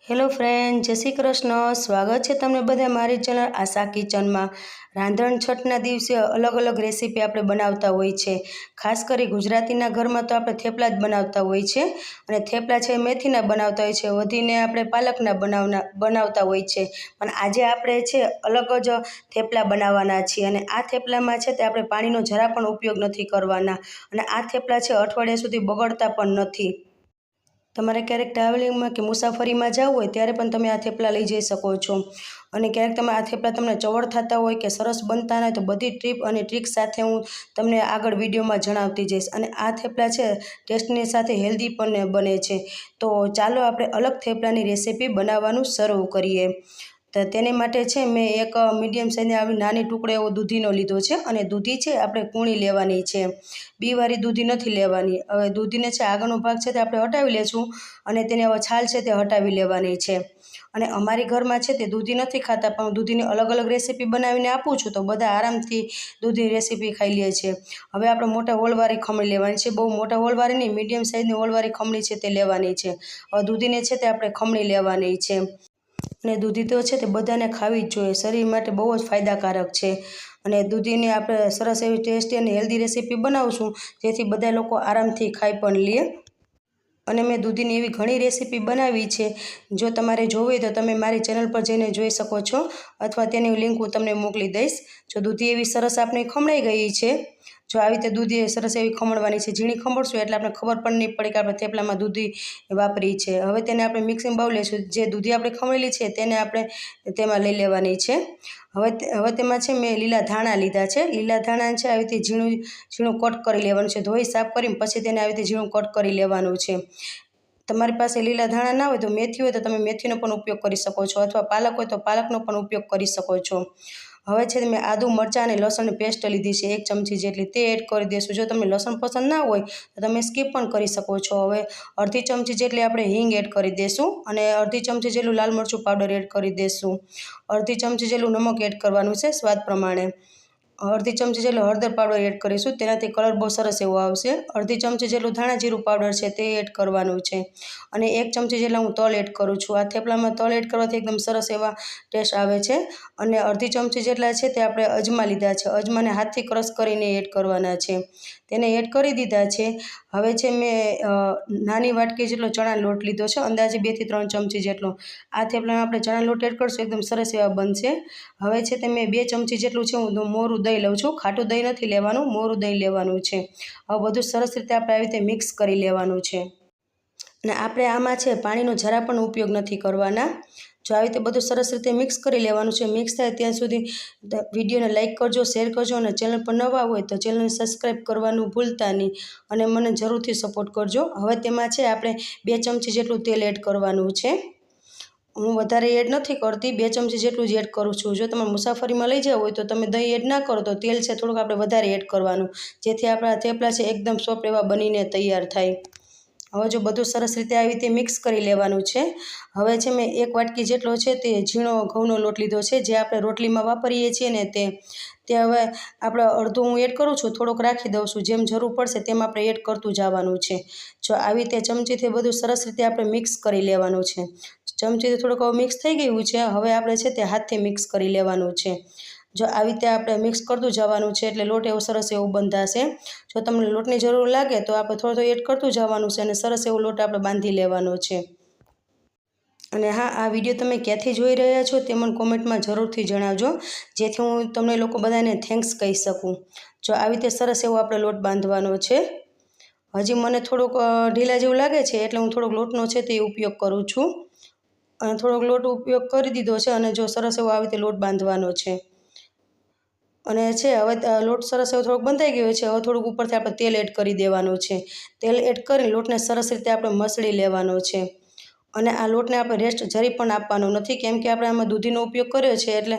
Hello friend, જય શ્રી કૃષ્ણ. સ્વાગત છે તમને બધા મારી ચેનલ આશા કિચનમાં. રાંધણ છઠના દિવસે અલગ અલગ રેસીપી આપણે બનાવતા હોય છે. ખાસ કરી ગુજરાતીના ઘરમાં તો આપણે થેપલા જ બનાવતા હોય છે, અને થેપલા છે મેથીના બનાવતા હોય છે, વધીને આપણે પાલકના બનાવતા હોય છે. પણ આજે આપણે છે અલગ જ થેપલા બનાવવાના છીએ, અને આ થેપલામાં છે તે આપણે પાણીનો જરા પણ ઉપયોગ નથી કરવાના, અને આ થેપલા છે અઠવાડિયા સુધી બગડતા પણ નથી. તમારે ક્યારેક ટ્રાવેલિંગમાં કે મુસાફરીમાં જવું હોય ત્યારે પણ તમે આ થેપલા લઈ જઈ શકો છો. અને ક્યારેક તમે આ થેપલા તમને ચવડ થતા હોય કે સરસ બનતા હોય તો બધી ટીપ અને ટ્રીક સાથે હું તમને આગળ વિડીયોમાં જણાવતી જઈશ. અને આ થેપલા છે ટેસ્ટની સાથે હેલ્ધી પણ બને છે. તો ચાલો આપણે અલગ થેપલાની રેસીપી બનાવવાનું શરૂ કરીએ. તો તેની માટે છે મેં એક મીડિયમ સાઇઝની આવી નાની ટુકડો એવો દૂધીનો લીધો છે, અને દૂધી છે આપણે કૂણી લેવાની છે, બીવાળી દૂધી નથી લેવાની. હવે દૂધીને છે આગળનો ભાગ છે તે આપણે હટાવી લેશું, અને તેની હવે છાલ છે તે હટાવી લેવાની છે. અને અમારી ઘરમાં છે તે દૂધી નથી ખાતા, પણ હું દૂધીની અલગ અલગ રેસીપી બનાવીને આપું છું, તો બધા આરામથી દૂધીની રેસીપી ખાઈ લે છે. હવે આપણે મોટા હોલવાળી ખમણી લેવાની છે, બહુ મોટા હોલવાળી નહીં, મીડિયમ સાઇઝની હોલવાળી ખમણી છે તે લેવાની છે. હવે દૂધીને છે તે આપણે ખમણી લેવાની છે. અને દૂધી તો છે તે બધાને ખાવી જ જોઈએ, શરીર માટે બહુ જ ફાયદાકારક છે. અને દૂધીની આપણે સરસ એવી ટેસ્ટી અને હેલ્ધી રેસીપી બનાવશું, જેથી બધા લોકો આરામથી ખાઈ પણ લે. અને મેં દૂધીની એવી ઘણી રેસીપી બનાવી છે, જો તમારે જોવી તો તમે મારી ચેનલ પર જઈને જોઈ શકો છો, અથવા તેની લિંક હું તમને મોકલી દઈશ. જો દૂધી એવી સરસ આપણે ખમણાઈ ગઈ છે, જો આવી રીતે દૂધી સરસ એવી ખમણવાની છે, ઝીણી ખમણશું એટલે આપણે ખબર પણ નહીં પડે કે આપણે થેપલામાં દૂધી વાપરી છે. હવે તેને આપણે મિક્સિંગ બાઉલ લઈશું, જે દૂધી આપણે ખમણેલી છે તેને આપણે તેમાં લઈ લેવાની છે. હવે તેમાં છે મેં લીલા ધાણા લીધા છે. લીલા ધાણા છે આવી રીતે ઝીણું ઝીણું કટ કરી લેવાનું છે, ધોઈ સાફ કરીને પછી તેને આવી રીતે ઝીણું કટ કરી લેવાનું છે. તમારી પાસે લીલા ધાણા ના હોય તો મેથી હોય તો તમે મેથીનો પણ ઉપયોગ કરી શકો છો, અથવા પાલક હોય તો પાલકનો પણ ઉપયોગ કરી શકો છો. હવે છે મેં આદુ મરચાં અને લસણની પેસ્ટ લીધી છે 1 ચમચી જેટલી, તે એડ કરી દઈશું. જો તમને લસણ પસંદ ના હોય તો તમે સ્કીપ પણ કરી શકો છો. હવે અડધી ચમચી જેટલી આપણે હિંગ એડ કરી દઈશું, અને અડધી ચમચી જેટલું લાલ મરચું પાવડર એડ કરી દઈશું. અડધી ચમચી જેટલું નમક એડ કરવાનું છે સ્વાદ પ્રમાણે. અડધી ચમચી જેટલો હળદર પાવડર એડ કરીશું, તેનાથી કલર બહુ સરસ એવો આવશે. અડધી ચમચી જેટલું ધાણા જીરું પાવડર છે તે એડ કરવાનું છે, અને 1 ચમચી જેટલા હું તલ એડ કરું છું. આ થેપલામાં તલ એડ કરવાથી એકદમ સરસ એવા ટેસ્ટ આવે છે. અને અડધી ચમચી જેટલા છે તે આપણે અજમા લીધા છે, અજમાને હાથથી ક્રશ કરીને એડ કરવાના છે, તેને એડ કરી દીધા છે. હવે છે મેં નાની વાટકી જેટલો ચણા લોટ લીધો છે, અંદાજે 2 થી 3 ચમચી જેટલો. આ થેપલામાં આપણે ચણા લોટ એડ કરશું એકદમ સરસ એવા બનશે. હવે છે તે મેં 2 ચમચી જેટલું છે હું મોરું દહીં લઉં છું. ખાટું દહીં નથી લેવાનું, મોરું દહીં લેવાનું છે. હવે બધું સરસ રીતે આપણે આવી રીતે મિક્સ કરી લેવાનું છે. અને આપણે આમાં છે પાણીનો જરા પણ ઉપયોગ નથી કરવાના. જો આવી રીતે બધું સરસ રીતે મિક્સ કરી લેવાનું છે. મિક્સ થાય ત્યાં સુધી વિડીયોને લાઇક કરજો, શેર કરજો, અને ચેનલ પર નવા હોય તો ચેનલને સબસ્ક્રાઈબ કરવાનું ભૂલતા નહીં, અને મને જરૂરથી સપોર્ટ કરજો. હવે તેમાં છે આપણે 2 ચમચી જેટલું તેલ એડ કરવાનું છે. હું વધારે એડ નથી કરતી, 2 ચમચી જેટલું જ એડ કરું છું. જો તમે મુસાફરીમાં લઈ જવું હોય તો તમે દહીં એડ ના કરો, તો તેલ છે થોડુંક આપણે વધારે એડ કરવાનું, જેથી આપણા થેપલા છે એકદમ સોફ્ટ એવા બનીને તૈયાર થાય. હવે જો બધું સરસ રીતે આવી રીતે મિક્સ કરી લેવાનું છે. હવે છે મેં 1 વાટકી જેટલો છે તે ઝીણો ઘઉંનો લોટ લીધો છે, જે આપણે રોટલીમાં વાપરીએ છીએ ને તે હવે આપણે અડધું હું એડ કરું છું, થોડોક રાખી દઉં છું, જેમ જરૂર પડશે તેમ આપણે એડ કરતું જવાનું છે. જો આવી રીતે ચમચીથી બધું સરસ રીતે આપણે મિક્સ કરી લેવાનું છે. ચમચીથી થોડુંક મિક્સ થઈ ગયું છે, હવે આપણે છે તે હાથથી મિક્સ કરી લેવાનું છે. જો આવી રીતે આપણે મિક્સ કરતું જવાનું છે એટલે લોટ એવો સરસ એવું બંધાશે. જો તમને લોટની જરૂર લાગે તો આપણે થોડું એડ કરતું જવાનું છે, અને સરસ એવો લોટ આપણે બાંધી લેવાનો છે. અને હા, આ વિડીયો તમે ક્યાંથી જોઈ રહ્યા છો તે મને કોમેન્ટમાં જરૂરથી જણાવજો, જેથી હું તમને લોકો બધાને થેન્ક્સ કહી શકું. જો આવી રીતે સરસ એવો આપણે લોટ બાંધવાનો છે. હજી મને થોડુંક ઢીલા જેવું લાગે છે એટલે હું થોડોક લોટનો છે તે ઉપયોગ કરું છું, અને થોડોક લોટ ઉપયોગ કરી દીધો છે. અને જો સરસ એવો આવી રીતે લોટ બાંધવાનો છે. અને છે હવે લોટ સરસ એવો થોડોક બંધાઈ ગયો છે. હવે થોડુંક ઉપરથી આપણે તેલ એડ કરી દેવાનું છે. તેલ એડ કરી લોટને સરસ રીતે આપણે મસળી લેવાનો છે. અને આ લોટને આપણે રેસ્ટ જરી પણ આપવાનો નથી, કેમ કે આપણે આમાં દૂધીનો ઉપયોગ કર્યો છે, એટલે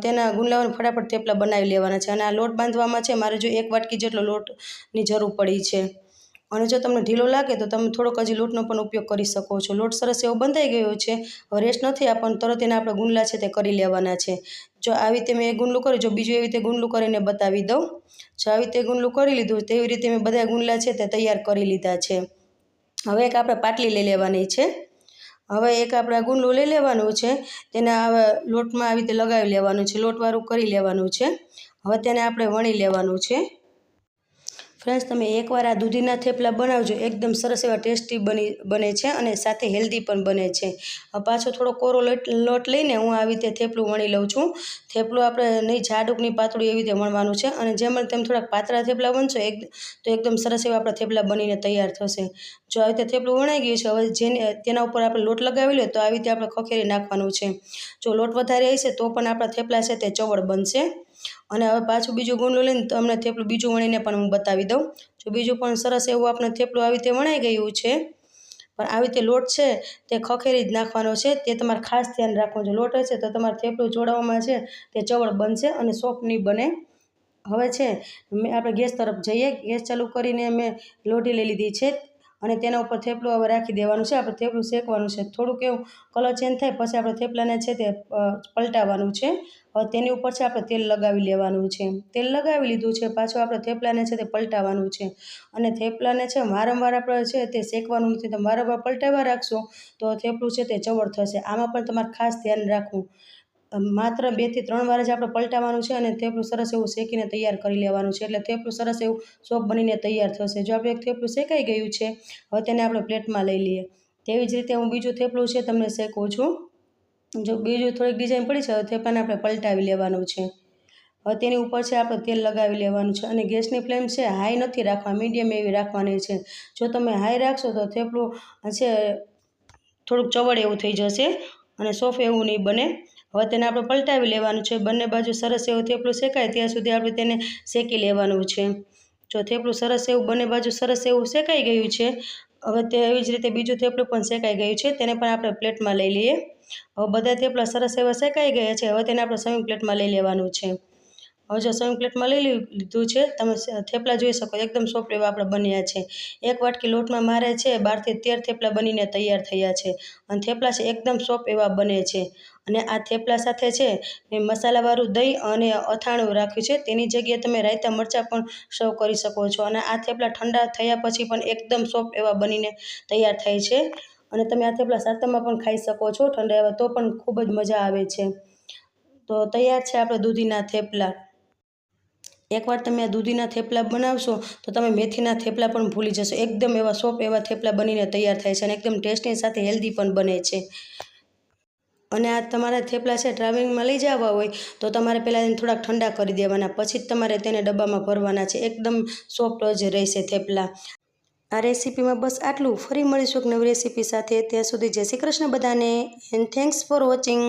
તેના ગુંદલાઓને ફટાફટ થેપલા બનાવી લેવાના છે. અને આ લોટ બાંધવામાં છે મારે જો 1 વાટકી જેટલો લોટની જરૂર પડી છે. અને જો તમને ઢીલો લાગે તો તમે થોડોક હજી લોટનો પણ ઉપયોગ કરી શકો છો. લોટ સરસ એવો બંધાઈ ગયો છે. હવે રેસ્ટ નથી આપવાનું, તરત એને આપણે ગુંદલા છે તે કરી લેવાના છે. જો આવી રીતે મેં એક ગુંદલું કર્યું, જો બીજું એવી રીતે ગુંદલું કરીને બતાવી દઉં. જો આવી રીતે ગુંદલું કરી લીધું, તેવી રીતે મેં બધા ગુંદલા છે તે તૈયાર કરી લીધા છે. હવે એક આપણે પાટલી લઈ લેવાની છે, હવે એક આપણે આ ગુંડલું લઈ લેવાનું છે, તેને આ લોટમાં આવી રીતે લગાવી લેવાનું છે, લોટવાળું કરી લેવાનું છે. હવે તેને આપણે વણી લેવાનું છે. ફ્રેન્ડ્સ, તમે એકવાર આ દૂધીના થેપલા બનાવજો, એકદમ સરસ એવા ટેસ્ટી બને છે અને સાથે હેલ્ધી પણ બને છે. પાછો થોડો કોરો લોટ લઈને હું આવી રીતે થેપલું વણી લઉં છું. થેપલું આપણે નહીં જાડું નહીં પાતળું એવી રીતે વણવાનું છે, અને જેમ તેમ થોડાક પાતળા થેપલા બનશો તો એકદમ સરસ એવા આપણા થેપલા બનીને તૈયાર થશે. જો આવી રીતે થેપલું વણાઈ ગયું છે, હવે તેના ઉપર આપણે લોટ લગાવી લે તો આવી રીતે આપણે ખખેરી નાખવાનું છે. જો લોટ વધારે હશે તો પણ આપણા થેપલા છે તે ચવડ બનશે. અને હવે પાછું બીજું ગુંડલું લઈને તમને થેપલું બીજું વણીને પણ હું બતાવી દઉં. જો બીજું પણ સરસ એવું આપણે થેપલું આવી રીતે વણાઈ ગયું છે, પણ આવી રીતે લોટ છે તે ખખેરી જ નાખવાનો છે. તે તમારે ખાસ ધ્યાન રાખવાનું છે. લોટ હશે તો તમારે થેપલું ચોળાવવામાં છે તે ચવડ બનશે અને સોફ્ટ નહીં બને. હવે છે આપણે ગેસ તરફ જઈએ. ગેસ ચાલુ કરીને મેં લોઢી લઈ લીધી છે અને તેના ઉપર થેપલું હવે રાખી દેવાનું છે. આપણે થેપલું શેકવાનું છે. થોડુંક એવું કલર ચેન્જ થાય પછી આપણે થેપલાને છે તે પલટાવવાનું છે. હવે તેની ઉપર છે આપણે તેલ લગાવી લેવાનું છે. તેલ લગાવી લીધું છે, પાછું આપણે થેપલાને છે તે પલટાવવાનું છે. અને થેપલાને છે વારંવાર આપણે છે તે શેકવાનું નથી. તો વારંવાર પલટાવવા રાખશો તો થેપલું છે તે ચવડ થશે. આમાં પણ તમારે ખાસ ધ્યાન રાખવું. માત્ર 2 થી 3 વાર જ આપણે પલટાવવાનું છે અને થેપલું સરસ એવું શેકીને તૈયાર કરી લેવાનું છે. એટલે થેપલું સરસ એવું સોફ્ટ બનીને તૈયાર થશે. જો આપણે એક થેપલું શેકાઈ ગયું છે, હવે તેને આપણે પ્લેટમાં લઈ લઈએ. તેવી જ રીતે હું બીજું થેપલું છે તમને શેકું છું. જો બીજું થોડીક ડિઝાઇન પડી છે, હવે થેપલાને આપણે પલટાવી લેવાનું છે. હવે તેની ઉપર છે આપણે તેલ લગાવી લેવાનું છે અને ગેસની ફ્લેમ છે હાઈ નથી રાખવા, મીડિયમ એવી રાખવાની છે. જો તમે હાઈ રાખશો તો થેપલું છે થોડુંક ચવડ એવું થઈ જશે અને સોફ્ટ એવું નહીં બને. હવે તેને આપણે પલટાવી લેવાનું છે. બંને બાજુ સરસ એવું થેપલું શેકાય ત્યાં સુધી આપણે તેને શેકી લેવાનું છે. જો થેપલું સરસ એવું બંને બાજુ સરસ એવું શેકાઈ ગયું છે, હવે તેવી જ રીતે બીજું થેપલું પણ શેકાઈ ગયું છે. તેને પણ આપણે પ્લેટમાં લઈ લઈએ. હવે બધા થેપલા સરસ એવા શેકાઈ ગયા છે. હવે તેને આપણે સર્વિંગ પ્લેટમાં લઈ લેવાનું છે. હવે જો સર્વિંગ પ્લેટમાં લઈ લીધું છે, તમે થેપલા જોઈ શકો એકદમ સોફ્ટ એવા આપણે બન્યા છે. એક વાટકી લોટમાં મારે છે 12 થી 13 થેપલા બનીને તૈયાર થયા છે અને થેપલા છે એકદમ સોફ્ટ એવા બને છે. અને આ થેપલા સાથે છે મેં મસાલાવાળું દહીં અને અથાણું રાખ્યું છે. તેની જગ્યાએ તમે રાયતા મરચાં પણ સર્વ કરી શકો છો. અને આ થેપલા ઠંડા થયા પછી પણ એકદમ સોફ્ટ એવા બનીને તૈયાર થાય છે. અને તમે આ થેપલા સાતમમાં પણ ખાઈ શકો છો ઠંડા એવા, તો પણ ખૂબ જ મજા આવે છે. તો તૈયાર છે આપણે દૂધીના થેપલા. એકવાર તમે આ દૂધીના થેપલા બનાવશો તો તમે મેથીના થેપલા પણ ભૂલી જશો. એકદમ એવા સોફ્ટ એવા થેપલા બનીને તૈયાર થાય છે અને એકદમ ટેસ્ટી સાથે હેલ્ધી પણ બને છે. અને આ તમારા થેપલા છે ટ્રાવેલિંગમાં લઈ જવા હોય તો તમારે પહેલાં એને થોડાક ઠંડા કરી દેવાના, પછી જ તમારે તેને ડબ્બામાં ભરવાના છે. એકદમ સોફ્ટ જ રહેશે થેપલા. આ રેસીપીમાં બસ આટલું. ફરી મળીશું એક નવી રેસીપી સાથે. ત્યાં સુધી જય શ્રી કૃષ્ણ બધાને, એન્ડ થેન્ક્સ ફોર વોચિંગ.